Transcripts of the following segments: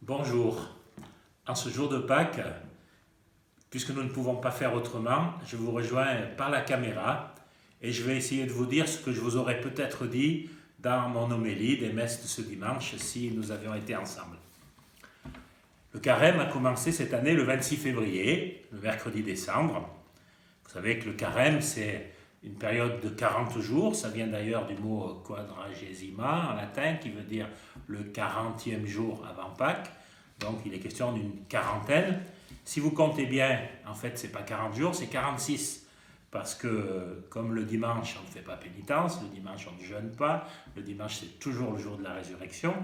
Bonjour. En ce jour de Pâques, puisque nous ne pouvons pas faire autrement, je vous rejoins par la caméra et je vais essayer de vous dire ce que je vous aurais peut-être dit dans mon homélie des messes de ce dimanche si nous avions été ensemble. Le carême a commencé cette année le 26 février, le mercredi décembre. Vous savez que le carême, c'est une période de 40 jours, ça vient d'ailleurs du mot quadragesima en latin, qui veut dire le 40e jour avant Pâques, donc il est question d'une quarantaine. Si vous comptez bien, en fait, c'est pas 40 jours, c'est 46, parce que comme le dimanche, on ne fait pas pénitence, le dimanche, on ne jeûne pas, le dimanche, c'est toujours le jour de la résurrection,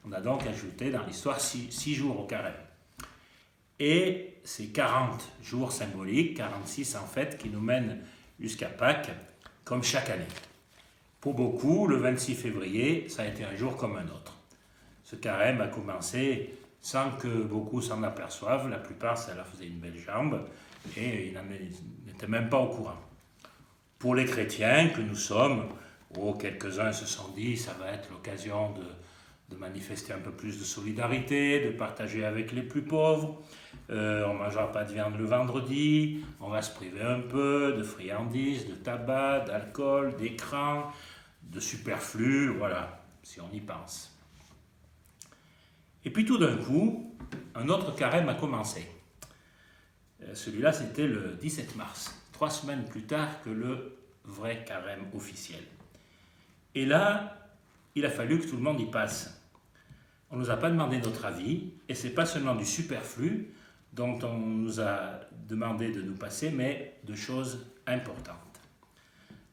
on a donc ajouté dans l'histoire 6 jours au carême. Et ces 40 jours symboliques, 46 en fait, qui nous mènent jusqu'à Pâques, comme chaque année. Pour beaucoup, le 26 février, ça a été un jour comme un autre. Ce carême a commencé sans que beaucoup s'en aperçoivent. La plupart, ça leur faisait une belle jambe et ils n'étaient même pas au courant. Pour les chrétiens que nous sommes, quelques-uns se sont dit ça va être l'occasion de manifester un peu plus de solidarité, de partager avec les plus pauvres. On ne mangera pas de viande le vendredi, on va se priver un peu de friandises, de tabac, d'alcool, d'écran, de superflu, voilà, si on y pense. Et puis tout d'un coup, un autre carême a commencé. Celui-là, c'était le 17 mars, 3 semaines plus tard que le vrai carême officiel. Et là, il a fallu que tout le monde y passe. On ne nous a pas demandé notre avis, et ce n'est pas seulement du superflu dont on nous a demandé de nous passer, mais de choses importantes.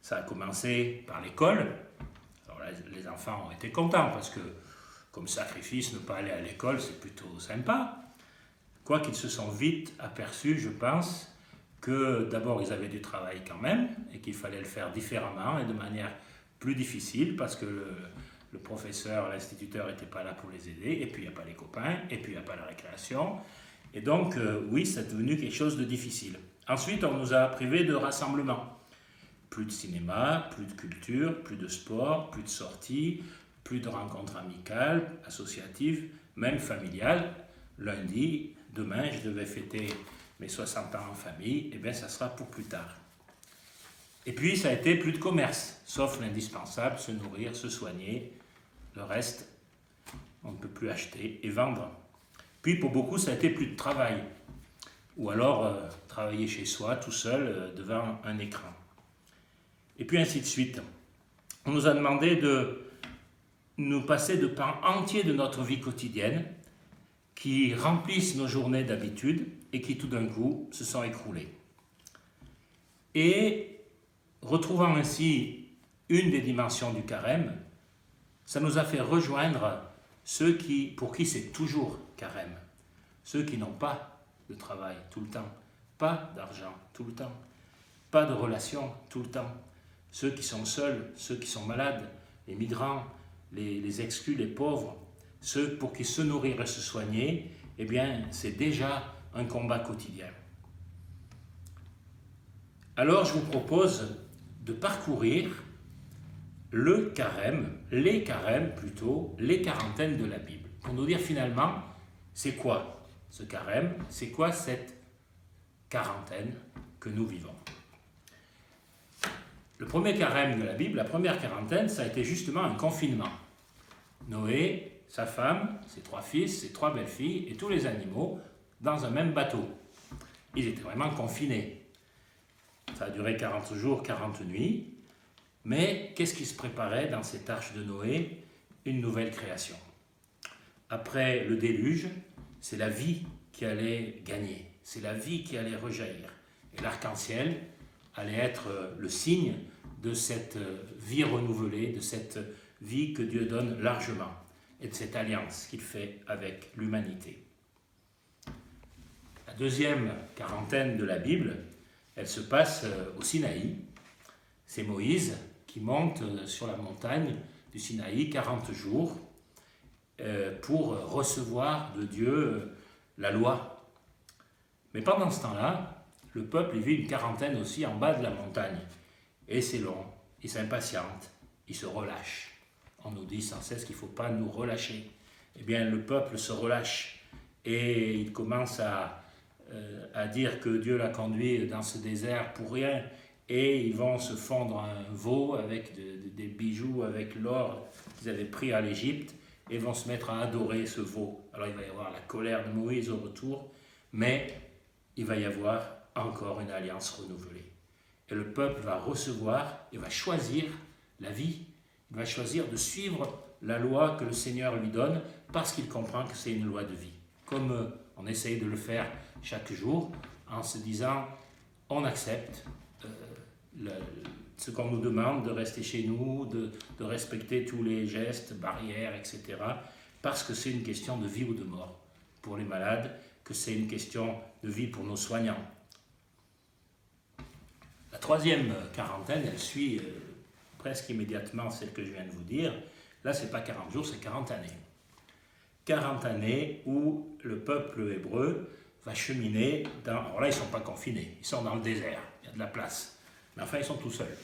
Ça a commencé par l'école. Alors là, les enfants ont été contents, parce que comme sacrifice, ne pas aller à l'école, c'est plutôt sympa. Quoiqu'ils se sont vite aperçus, je pense, que d'abord ils avaient du travail quand même, et qu'il fallait le faire différemment et de manière plus difficile, parce que le professeur, l'instituteur n'était pas là pour les aider, et puis il n'y a pas les copains, et puis il n'y a pas la récréation. Et donc, oui, c'est devenu quelque chose de difficile. Ensuite, on nous a privés de rassemblement. Plus de cinéma, plus de culture, plus de sport, plus de sorties, plus de rencontres amicales, associatives, même familiales. Lundi, demain, je devais fêter mes 60 ans en famille, et bien ça sera pour plus tard. Et puis, ça a été plus de commerce, sauf l'indispensable, se nourrir, se soigner. Le reste, on ne peut plus acheter et vendre. Puis, pour beaucoup, ça a été plus de travail. Ou alors, travailler chez soi, tout seul, devant un écran. Et puis, ainsi de suite. On nous a demandé de nous passer de pans entiers de notre vie quotidienne qui remplissent nos journées d'habitude et qui, tout d'un coup, se sont écroulés. Et, retrouvant ainsi une des dimensions du carême, ça nous a fait rejoindre ceux pour qui c'est toujours carême. Ceux qui n'ont pas de travail tout le temps, pas d'argent tout le temps, pas de relations tout le temps. Ceux qui sont seuls, ceux qui sont malades, les migrants, les exclus, les pauvres, ceux pour qui se nourrir et se soigner, eh bien, c'est déjà un combat quotidien. Alors, je vous propose de parcourir le carême, les carèmes plutôt, les quarantaines de la Bible, pour nous dire finalement, c'est quoi ce carême, c'est quoi cette quarantaine que nous vivons. Le premier carême de la Bible, la première quarantaine, ça a été justement un confinement. Noé, sa femme, ses 3 fils, ses 3 belles-filles et tous les animaux dans un même bateau. Ils étaient vraiment confinés. Ça a duré 40 jours, 40 nuits. Mais qu'est-ce qui se préparait dans cette arche de Noé? Une nouvelle création. Après le déluge, c'est la vie qui allait gagner. C'est la vie qui allait rejaillir. Et l'arc-en-ciel allait être le signe de cette vie renouvelée, de cette vie que Dieu donne largement et de cette alliance qu'il fait avec l'humanité. La deuxième quarantaine de la Bible, elle se passe au Sinaï. C'est Moïse qui monte sur la montagne du Sinaï 40 jours pour recevoir de Dieu la loi. Mais pendant ce temps-là, le peuple vit une quarantaine aussi en bas de la montagne. Et c'est long, il s'impatiente, il se relâche. On nous dit sans cesse qu'il ne faut pas nous relâcher. eh bien le peuple se relâche et il commence à dire que Dieu l'a conduit dans ce désert pour rien, et ils vont se fondre un veau avec des bijoux, avec l'or qu'ils avaient pris à l'Égypte, et vont se mettre à adorer ce veau. Alors il va y avoir la colère de Moïse au retour, mais il va y avoir encore une alliance renouvelée. Et le peuple va recevoir et va choisir la vie. Il va choisir de suivre la loi que le Seigneur lui donne parce qu'il comprend que c'est une loi de vie. Comme on essaye de le faire chaque jour en se disant on accepte ce qu'on nous demande de rester chez nous, de respecter tous les gestes, barrières, etc. Parce que c'est une question de vie ou de mort pour les malades, que c'est une question de vie pour nos soignants. La troisième quarantaine, elle suit presque immédiatement celle que je viens de vous dire. Là, ce n'est pas 40 jours, c'est 40 années. 40 années où le peuple hébreu va cheminer dans... Alors là, ils ne sont pas confinés, ils sont dans le désert, il y a de la place. Mais enfin, ils sont tout seuls.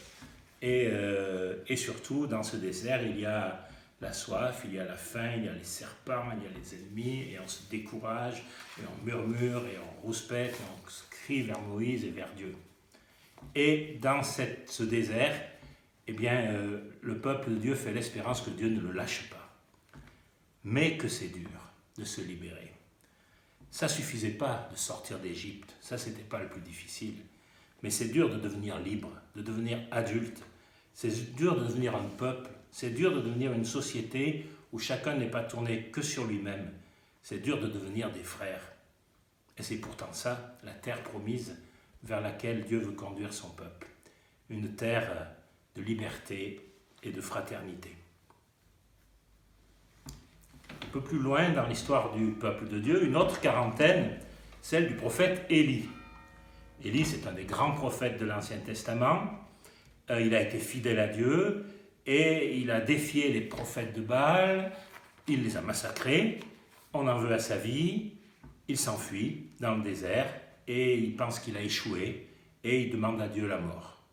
Et surtout, dans ce désert, il y a la soif, il y a la faim, il y a les serpents, il y a les ennemis, et on se décourage, et on murmure, et on rouspète, et on crie vers Moïse et vers Dieu. Et dans ce désert, eh bien, le peuple de Dieu fait l'espérance que Dieu ne le lâche pas. Mais que c'est dur de se libérer. Ça ne suffisait pas de sortir d'Égypte, ça c'était pas le plus difficile. Mais c'est dur de devenir libre, de devenir adulte. C'est dur de devenir un peuple, c'est dur de devenir une société où chacun n'est pas tourné que sur lui-même. C'est dur de devenir des frères. Et c'est pourtant ça, la terre promise vers laquelle Dieu veut conduire son peuple. Une terre de liberté et de fraternité. Un peu plus loin dans l'histoire du peuple de Dieu, une autre quarantaine, celle du prophète Élie. Élie, c'est un des grands prophètes de l'Ancien Testament. Il a été fidèle à Dieu et il a défié les prophètes de Baal, il les a massacrés, on en veut à sa vie, il s'enfuit dans le désert et il pense qu'il a échoué et il demande à Dieu la mort.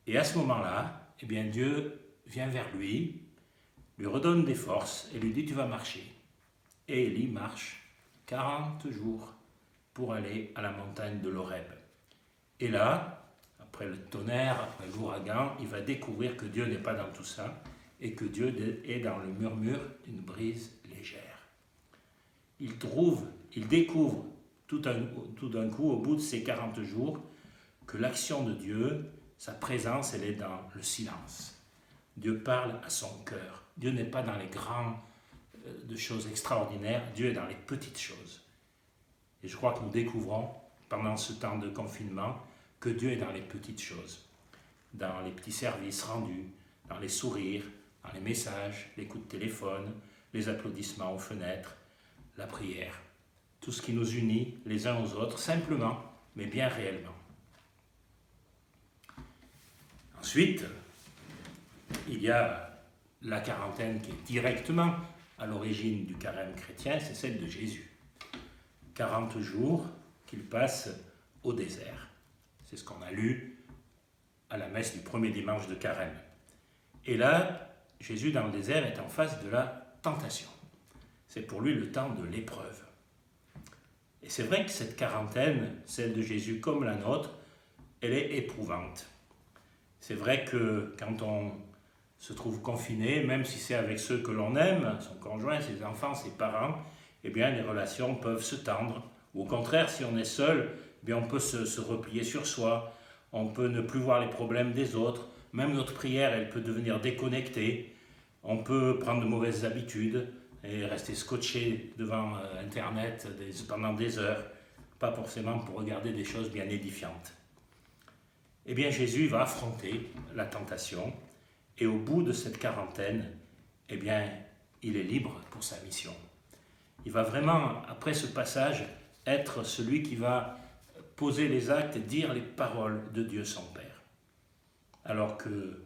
Et à ce moment-là, eh bien Dieu vient vers lui redonne des forces et lui dit « tu vas marcher ». Et Élie marche 40 jours pour aller à la montagne de l'Horeb. Et là, après le tonnerre, après l'ouragan, il va découvrir que Dieu n'est pas dans tout ça et que Dieu est dans le murmure d'une brise légère. Il découvre tout d'un coup, au bout de ces 40 jours, que l'action de Dieu, sa présence, elle est dans le silence. Dieu parle à son cœur. Dieu n'est pas dans les grandes choses extraordinaires, Dieu est dans les petites choses. Et je crois que nous découvrons, pendant ce temps de confinement, que Dieu est dans les petites choses, dans les petits services rendus, dans les sourires, dans les messages, les coups de téléphone, les applaudissements aux fenêtres, la prière. Tout ce qui nous unit les uns aux autres, simplement, mais bien réellement. Ensuite, il y a la quarantaine qui est directement à l'origine du carême chrétien, c'est celle de Jésus. 40 jours qu'il passe au désert. C'est ce qu'on a lu à la messe du premier dimanche de carême. Et là, Jésus dans le désert est en face de la tentation. C'est pour lui le temps de l'épreuve. Et c'est vrai que cette quarantaine, celle de Jésus comme la nôtre, elle est éprouvante. C'est vrai que quand on se trouve confiné, même si c'est avec ceux que l'on aime, son conjoint, ses enfants, ses parents, eh bien les relations peuvent se tendre. Ou au contraire, si on est seul, eh bien on peut se replier sur soi, on peut ne plus voir les problèmes des autres, même notre prière, elle peut devenir déconnectée, on peut prendre de mauvaises habitudes et rester scotché devant Internet pendant des heures, pas forcément pour regarder des choses bien édifiantes. Eh bien Jésus va affronter la tentation, et au bout de cette quarantaine, eh bien, il est libre pour sa mission. Il va vraiment, après ce passage, être celui qui va poser les actes et dire les paroles de Dieu son Père. Alors que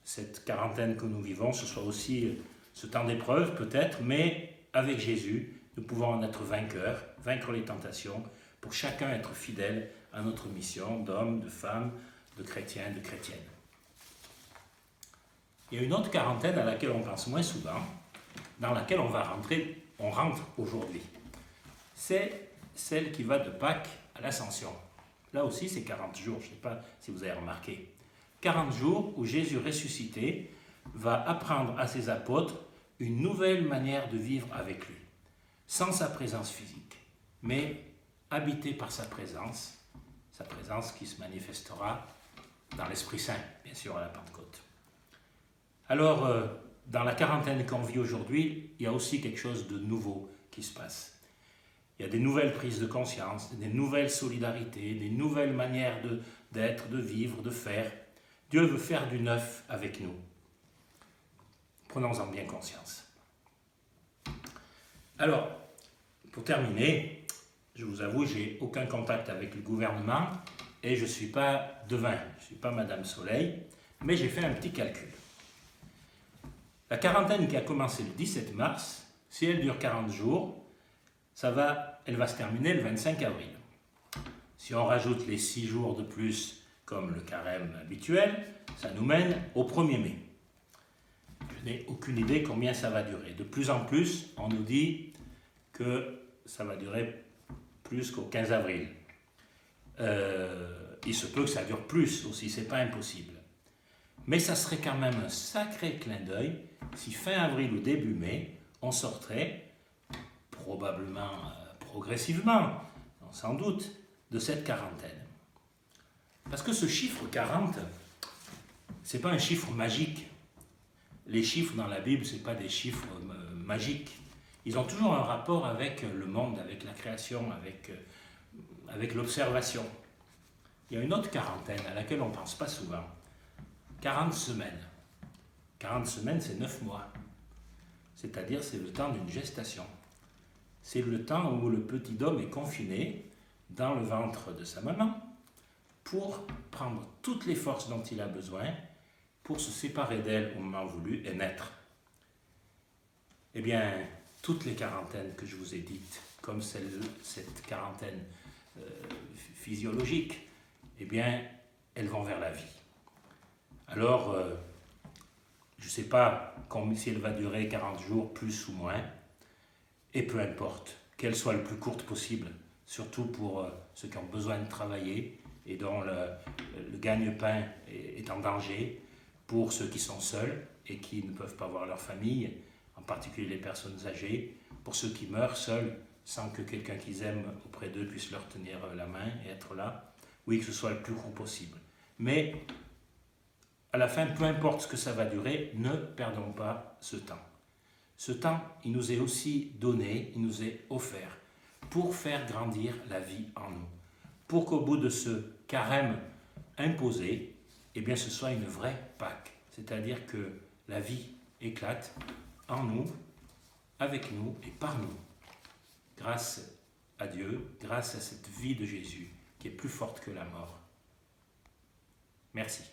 cette quarantaine que nous vivons, ce soit aussi ce temps d'épreuve peut-être, mais avec Jésus, nous pouvons en être vainqueurs, vaincre les tentations, pour chacun être fidèle à notre mission d'homme, de femme, de chrétien, de chrétienne. Il y a une autre quarantaine à laquelle on pense moins souvent, dans laquelle on rentre aujourd'hui. C'est celle qui va de Pâques à l'Ascension. Là aussi, c'est 40 jours, je ne sais pas si vous avez remarqué. 40 jours où Jésus ressuscité va apprendre à ses apôtres une nouvelle manière de vivre avec lui, sans sa présence physique, mais habité par sa présence qui se manifestera dans l'Esprit Saint, bien sûr, à la Pentecôte. Alors, dans la quarantaine qu'on vit aujourd'hui, il y a aussi quelque chose de nouveau qui se passe. Il y a des nouvelles prises de conscience, des nouvelles solidarités, des nouvelles manières d'être, de vivre, de faire. Dieu veut faire du neuf avec nous. Prenons-en bien conscience. Alors, pour terminer, je vous avoue, je n'ai aucun contact avec le gouvernement et je ne suis pas devin, je ne suis pas Madame Soleil, mais j'ai fait un petit calcul. La quarantaine qui a commencé le 17 mars, si elle dure 40 jours, elle va se terminer le 25 avril. Si on rajoute les 6 jours de plus comme le carême habituel, ça nous mène au 1er mai. Je n'ai aucune idée combien ça va durer. De plus en plus, on nous dit que ça va durer plus qu'au 15 avril. Il se peut que ça dure plus aussi, c'est pas impossible. Mais ça serait quand même un sacré clin d'œil si fin avril ou début mai, on sortait, probablement progressivement, sans doute, de cette quarantaine. Parce que ce chiffre 40, c'est pas un chiffre magique. Les chiffres dans la Bible, c'est pas des chiffres magiques. Ils ont toujours un rapport avec le monde, avec la création, avec l'observation. Il y a une autre quarantaine à laquelle on ne pense pas souvent. 40 semaines. 40 semaines, c'est 9 mois. C'est-à-dire, c'est le temps d'une gestation. C'est le temps où le petit homme est confiné dans le ventre de sa maman pour prendre toutes les forces dont il a besoin pour se séparer d'elle au moment voulu et naître. Eh bien, toutes les quarantaines que je vous ai dites, comme cette quarantaine physiologique, eh bien, elles vont vers la vie. Alors, je ne sais pas si elle va durer 40 jours, plus ou moins, et peu importe, qu'elle soit le plus courte possible, surtout pour ceux qui ont besoin de travailler et dont le gagne-pain est en danger, pour ceux qui sont seuls et qui ne peuvent pas voir leur famille, en particulier les personnes âgées, pour ceux qui meurent seuls sans que quelqu'un qu'ils aiment auprès d'eux puisse leur tenir la main et être là. Oui, que ce soit le plus court possible. Mais à la fin, peu importe ce que ça va durer, ne perdons pas ce temps. Ce temps, il nous est aussi donné, il nous est offert pour faire grandir la vie en nous. Pour qu'au bout de ce carême imposé, eh bien, ce soit une vraie Pâque. C'est-à-dire que la vie éclate en nous, avec nous et par nous. Grâce à Dieu, grâce à cette vie de Jésus qui est plus forte que la mort. Merci.